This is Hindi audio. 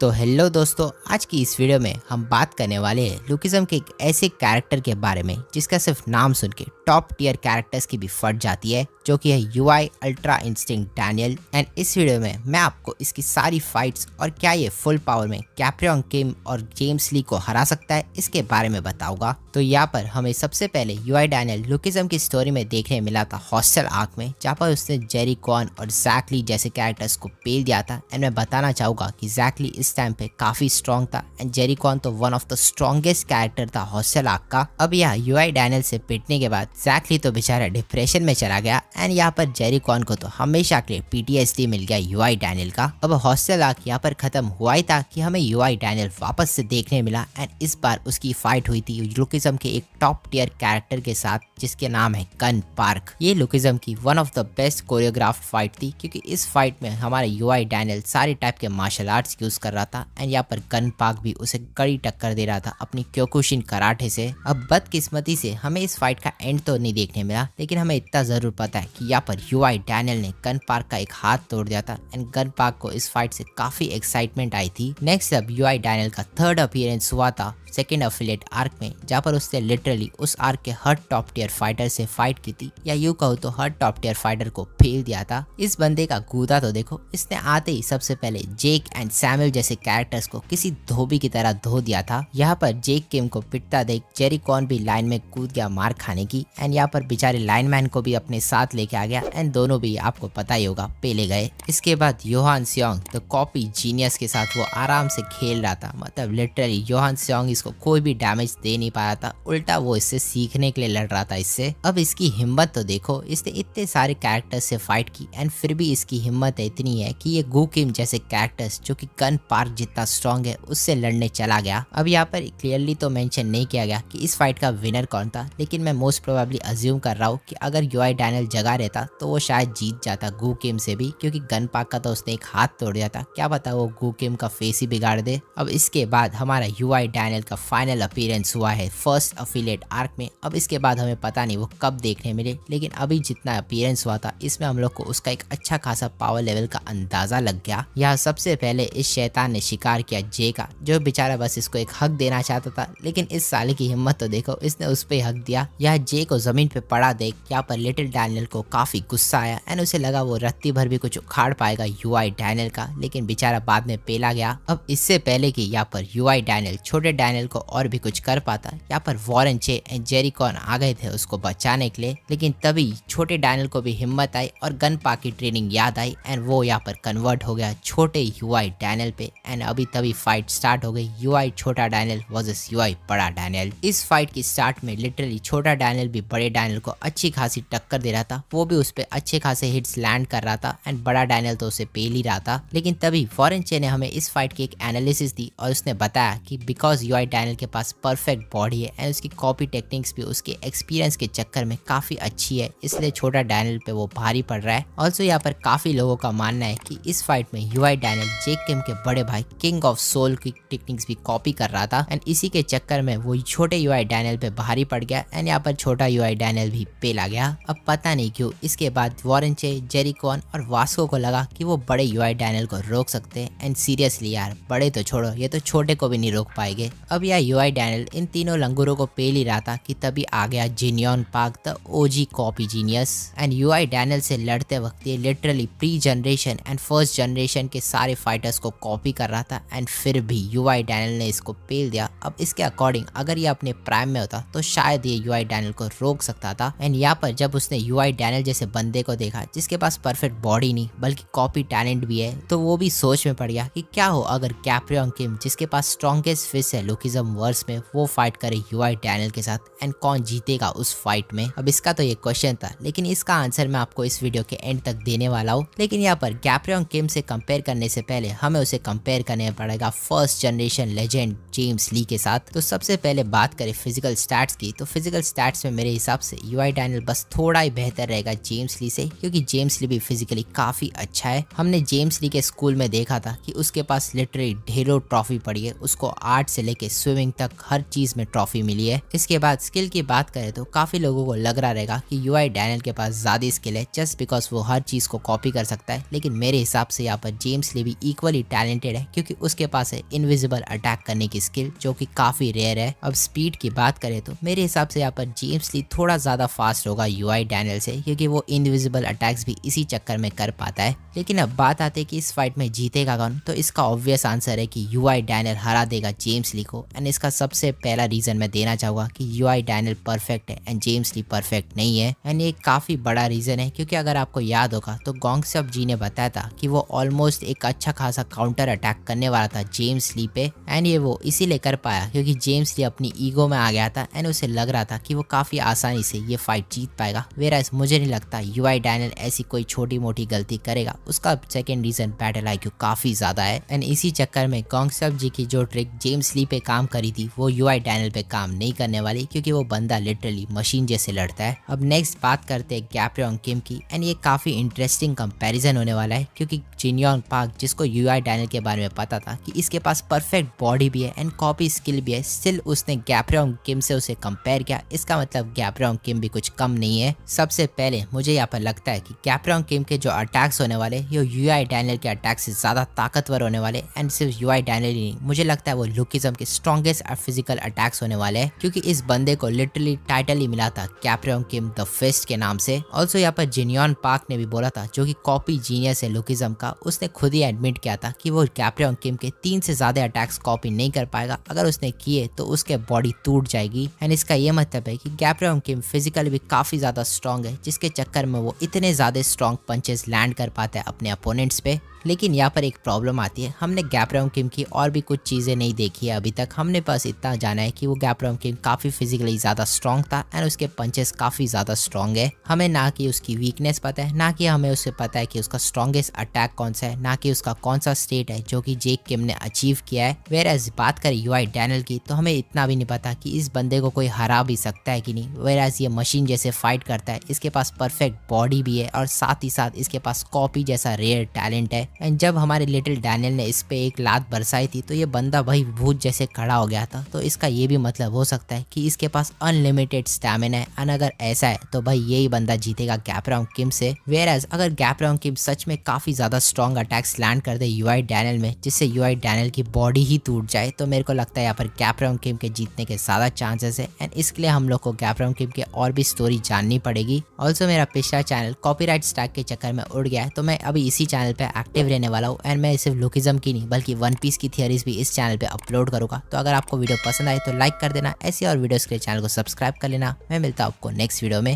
तो हेलो दोस्तों, आज की इस वीडियो में हम बात करने वाले हैं लुकिज्म के एक ऐसे कैरेक्टर के बारे में जिसका सिर्फ नाम सुन के टॉप टियर कैरेक्टर्स की भी फट जाती है, जो कि है UI ultra instinct Daniel. And इस वीडियो में मैं आपको इसकी सारी फाइट्स और क्या ये फुल पावर में कैप्रियन किम और जेम्स ली को हरा सकता है इसके बारे में बताऊंगा। तो यहाँ पर हमें सबसे पहले यूआई डैनियल लुकिज्म की स्टोरी में देखने मिला था हॉस्टल आर्क में, जहाँ पर उसने जेरी कॉन और जैक ली जैसे कैरेक्टर्स को पेल दिया था। एंड मैं बताना चाहूंगा कि जैक ली इस टाइम पे काफी स्ट्रॉन्ग था एंड जेरी कॉन तो one of the strongest character था हॉस्टल आर्क का। अब यहाँ यूआई डैनियल से पिटने के बाद जैक ली तो बेचारा डिप्रेशन में चला गया एंड यहाँ पर जेरी कॉन को तो हमेशा के लिए पीटीएसडी मिल गया यूआई डैनियल का। अब हॉस्टल आर्क यहाँ पर खत्म हुआ ही था कि हमें यूआई डैनियल वापस से देखने मिला एंड इस बार उसकी फाइट हुई थी लुकिज्म के एक टॉप टियर कैरेक्टर के साथ जिसके नाम है गन पार्क। ये लुकिज्म की one of the best choreographed fight थी क्योंकि इस फाइट में हमारा यूआई डैनियल सारे टाइप के मार्शल आर्ट्स यूज कर रहा था एंड यहाँ पर गन पार्क भी उसे कड़ी टक्कर दे रहा था अपनी क्योकुशिन कराटे से। अब बदकिस्मती से हमें इस फाइट का एंड तो नहीं देखने मिला, लेकिन हमें इतना जरूर पता है कि यहाँ पर यूआई डैनियल ने गन पार्क का एक हाथ तोड़ दिया था एंड गन पार्क को इस फाइट से काफी एक्साइटमेंट आई थी। नेक्स्ट अब यूआई डैनियल का थर्ड अपीयरेंस हुआ था सेकेंड अफिलिएट आर्क में, जहाँ पर उसने लिटरली उस आर्क के हर टॉप टियर फाइटर से फाइट की थी, या यूं कहूँ तो हर टॉप टियर फाइटर को फेल दिया था। इस बंदे का कूदा तो देखो, इसने आते ही सबसे पहले जेक एंड सैमुअल जैसे कैरेक्टर्स को किसी धोबी की तरह धो दिया था। यहाँ पर जेक किम को पिटता देख जेरी कॉन भी लाइन में कूद गया मार खाने की एंड यहाँ पर बेचारे लाइनमैन को भी अपने साथ लेके आ गया एंड दोनों भी आपको पता ही होगा पेले गए। इसके बाद योहान सियोंग द कॉपी जीनियस के साथ वो आराम से खेल रहा था, मतलब लिटरली योहान सियोंग इसको कोई भी डैमेज दे नहीं पाया था, उल्टा वो इससे सीखने के लिए लड़ रहा था इससे। अब इसकी हिम्मत तो देखो, इसने इतने सारे कैरेक्टर्स से फाइट की एंड फिर भी इसकी हिम्मत इतनी है कि ये गू किम जैसे कैरेक्टर्स जो कि गन पार्क जितना स्ट्रॉन्ग है उससे लड़ने चला गया। अब यहाँ पर क्लियरली तो मेंशन नहीं किया गया कि इस फाइट का विनर कौन था, लेकिन मैं मोस्ट प्रोबेबली अज्यूम कर रहा हूँ कि अगर यूआई डैनियल जगह रहता तो वो शायद जीत जाता गू किम से भी, क्योंकि गन पार्क का तो उसने एक हाथ तोड़ दिया था, क्या पता वो गू किम का फेस ही बिगाड़ दे। अब इसके बाद हमारा यूआई डैनियल का फाइनल अपीयरेंस हुआ है फर्स्ट अफिलिएट आर्क में। अब इसके बाद हमें पता नहीं वो कब देखने मिले, लेकिन अभी जितना अपीयरेंस हुआ था इसमें हम लोग को उसका एक अच्छा खासा पावर लेवल का अंदाजा लग गया। यहाँ सबसे पहले इस शैतान ने शिकार किया जे का, जो बेचारा बस इसको एक हक देना चाहता था, लेकिन इस साले की हिम्मत तो देखो, इसने उस पे हक दिया। यह जे को जमीन पे पड़ा देख यहाँ पर लिटिल डैनियल को काफी गुस्सा आया एंड उसे लगा वो रत्ती भर भी कुछ उखाड़ पाएगा यूआई डैनियल का, लेकिन बेचारा बाद में पेला गया। अब इससे पहले कि यहाँ पर यूआई डैनियल छोटे डैनियल को और भी कुछ कर पाता, यहाँ पर वॉरेन चे एंड जेरी कॉन आ गए थे उसको बचाने के लिए, लेकिन तभी छोटे डैनियल को भी हिम्मत आई और गन पार्क की ट्रेनिंग याद आई एंड वो यहाँ पर कन्वर्ट हो गया छोटे यूआई डैनियल पे एंड अभी तभी फाइट स्टार्ट हो गई यूआई छोटा डैनियल वर्सेस यूआई बड़ा डैनियल। इस फाइट की स्टार्ट में लिटरली छोटा डैनियल भी बड़े डैनियल को अच्छी खासी टक्कर दे रहा था, वो भी उस पे अच्छे खासे हिट्स लैंड कर रहा था एंड बड़ा डैनियल तो उसे पेल ही रहा था। लेकिन तभी वॉरेन चे ने हमें इस फाइट की एक एनालिसिस दी और उसने बताया कि बिकॉज यूआई डैनियल के पास परफेक्ट बॉडी है एंड उसकी कॉपी टेक्निक्स भी उसके एक्सपीरियंस के चक्कर में काफी अच्छी है, इसलिए छोटा डैनियल पे वो भारी पड़ रहा है। ऑल्सो यहाँ पर काफी लोगों का मानना है कि इस फाइट में यूआई डैनियल जेक किम के बड़े भाई किंग ऑफ सोल की टेक्निक्स भी कॉपी कर रहा था एंड इसी के चक्कर में वो छोटे यूआई डैनियल पे भारी पड़ गया एंड यहाँ पर छोटा यूआई डैनियल भी पेला गया। अब पता नहीं क्यों इसके बाद वॉरेन चे, जेरी कॉन और वास्को को लगा कि वो बड़े यूआई डैनियल को रोक सकते हैं एंड सीरियसली यार बड़े तो छोड़ो, ये तो छोटे को भी नहीं रोक पाएंगे। अब यह यूआई डैनियल इन तीनों लंगूरों को पेल ही रहा था कि तभी आ गया genuine park the OG copy genius and UI Daniel से लड़ते वक्त ये literally pre generation and first generation के सारे फाइटर्स को कॉपी कर रहा था एंड फिर भी यूआई डैनियल ने इसको पेल दिया। अब इसके अकॉर्डिंग अगर ये अपने प्राइम में होता तो शायद ये यूआई डैनियल को रोक सकता था एंड यहाँ पर जब उसने यूआई डैनियल जैसे बंदे को देखा जिसके पास परफेक्ट बॉडी नहीं बल्कि कॉपी टैलेंट भी है, तो वो भी सोच में पड़ गया कि क्या हो अगर कैप्रियन किम जिसके पास स्ट्रॉन्गेस्ट फिस्ट है लुकिज्म वर्स में वो फाइट करे यूआई डैनियल के साथ एंड कौन जीतेगा उस फाइट में। अब इसका तो ये क्वेश्चन था, लेकिन इसका आंसर मैं आपको इस वीडियो के एंड तक देने वाला हूँ। लेकिन यहाँ पर कैप्रियन किम से कंपेयर करने से पहले हमें उसे कंपेयर करने पड़ेगा फर्स्ट जनरेशन लेजेंड जेम्स ली के साथ। तो सबसे पहले बात करें फिजिकल स्टैट्स की, तो फिजिकल स्टैट्स में मेरे हिसाब से यूआई डैनियल बस थोड़ा ही बेहतर रहेगा जेम्स ली से, क्योंकि जेम्स ली भी फिजिकली काफी अच्छा है। हमने जेम्स ली के स्कूल में देखा था कि उसके पास लिटरली ढेरों ट्रॉफी पड़ी है, उसको आर्ट से लेके स्विमिंग तक हर चीज में ट्रॉफी मिली है। इसके बाद स्किल की बात करें तो काफी लोगों को लग रहा रहेगा कि यूआई डैनियल के पास ज्यादा स्किल है जस्ट बिकॉज वो हर चीज को कॉपी कर सकता है, लेकिन मेरे हिसाब से यहाँ पर जेम्स ली भी इक्वली टैलेंटेड है, क्योंकि उसके पास है इनविजिबल अटैक करने की स्किल जो कि काफी रेयर है। अब स्पीड की बात करें तो मेरे हिसाब से यहाँ पर जेम्स ली थोड़ा ज्यादा फास्ट होगा यूआई डैनियल से, क्योंकि वो इनविजिबल अटैक्स भी इसी चक्कर में कर पाता है। लेकिन अब बात आती है कि इस फाइट में जीतेगा कौन, तो इसका ऑब्वियस आंसर है कि यूआई डैनियल हरा देगा जेम्स ली को। एंड इसका सबसे पहला रीजन मैं देना चाहूंगा कि यूआई डैनियल परफेक्ट है एंड जेम्स ली परफेक्ट नहीं है। एंड ये काफी बड़ा रीजन है, क्योंकि अगर आपको याद होगा तो गोंगसेप जी ने बताया था कि वो ऑलमोस्ट एक अच्छा खासा काउंटर अटैक करने वाला था जेम्स ली पे, एंड ये वो इसीलिए कर पाया क्योंकि जेम्स ली अपनी ईगो में आ गया था एंड उसे लग रहा था कि वो काफी आसानी से ये फाइट जीत पाएगा। वेराज मुझे नहीं लगता यूआई डैनियल ऐसी कोई छोटी मोटी गलती करेगा। उसका सेकंड रीजन बैटल आईक्यू काफी ज्यादा है, एंड इसी चक्कर में गोंगसेप जी की जो ट्रिक जेम्स ली पे काम करी थी वो यूआई डैनियल पे काम नहीं करने वाली, क्योंकि वो बंदा लिटरली मशीन जैसे लड़ता है। अब नेक्स्ट बात करते हैं गैब्रियोन किम की, एंड ये काफी इंटरेस्टिंग कंपैरिजन होने वाला है, क्योंकि जिनयोंग पार्क जिसको यूआई डैनियल के बारे में पता था कि इसके पास परफेक्ट बॉडी भी है एंड कॉपी स्किल भी है, स्टिल उसने गैब्रियोन किम से उसे कंपेयर किया। इसका मतलब गैब्रियोन किम भी कुछ कम नहीं है। सबसे पहले मुझे यहाँ पर लगता है कि गैब्रियोन किम के जो अटैक्स होने वाले ये यूआई डैनियल के अटैक से ज्यादा ताकतवर होने वाले, एंड सिर्फ यूआई डैनियल ही नहीं, मुझे लगता है वो लुकिज्म के स्ट्रॉन्गेस्ट फिजिकल अटैक्स होने वाले हैं, क्योंकि इस बंदे को लिटरली टाइटल ही मिला था गैब्रियोन किम द फिस्ट के नाम से। ऑल्सो यहाँ पर जिनयोंग पार्क ने भी बोला था, जो कि कॉपी जीनियस है लुकिज्म का, उसने खुद ही एडमिट किया था कि वो गैब्रियोन किम के 3 से ज्यादा अटैक्स कॉपी नहीं कर पाएगा। अगर उसने किए तो उसके बॉडी टूट जाएगी, एंड इसका ये मतलब है कि गैब्रियोन किम फिजिकली भी काफी ज्यादा स्ट्रॉन्ग है, जिसके चक्कर में वो इतने ज्यादा स्ट्रॉन्ग पंचेस लैंड कर पाता है अपने अपोनेंट्स पे। लेकिन यहाँ पर एक प्रॉब्लम आती है, हमने गैब्रियोन किम की और भी कुछ चीजें नहीं देखी है अभी तक। हमने बस इतना जाना है कि वो गैब्रियोन किम काफी फिजिकली ज्यादा स्ट्रॉन्ग था एंड उसके पंचेस काफी ज्यादा स्ट्रॉन्ग है। हमें ना कि उसकी वीकनेस पता है, ना कि हमें उससे पता है कि उसका स्ट्रॉन्गेस्ट अटैक कौन सा है, ना कि उसका कौन सा स्टेट है जो कि जेक किम ने अचीव किया है। वेराज बात करें यूआई डैनियल की तो हमें इतना भी नहीं पता कि इस बंदे को कोई हरा भी सकता है कि नहीं। वेराज ये मशीन जैसे फाइट करता है, इसके पास परफेक्ट बॉडी भी है और साथ ही साथ इसके पास कॉपी जैसा रेयर टैलेंट है। एंड जब हमारे लिटिल डैनियल ने इस पे एक लात बरसाई थी तो ये बंदा भाई भूत जैसे खड़ा हो गया था। तो इसका ये भी मतलब हो सकता है कि इसके पास अनलिमिटेड स्टैमिना है, एंड अगर ऐसा है तो भाई यही बंदा जीतेगा गैब्रियोन किम से। वेयरएज अगर गैब्रियोन किम सच में काफी ज्यादा स्ट्रॉन्ग अटैक्स लैंड कर दे यूआई डैनियल में, जिससे यूआई डैनियल की बॉडी ही टूट जाए, तो मेरे को लगता है यहाँ पर गैब्रियोन किम के जीतने के ज्यादा चांसेस है। एंड इसके लिए हम लोग को गैब्रियोन किम के और भी स्टोरी जाननी पड़ेगी। ऑल्सो मेरा पिछला चैनल कॉपीराइट स्ट्राइक के चक्कर में उड़ गया है, तो मैं अभी इसी चैनल पे एक्टिव रहने वाला हूँ, एंड मैं सिर्फ लुकिज्म की नहीं बल्कि वन पीस की थियरीज भी इस चैनल पे अपलोड करूंगा। तो अगर आपको वीडियो पसंद आए तो लाइक कर देना, ऐसी और वीडियोस के लिए चैनल को सब्सक्राइब कर लेना। मैं मिलता हूँ आपको नेक्स्ट वीडियो में।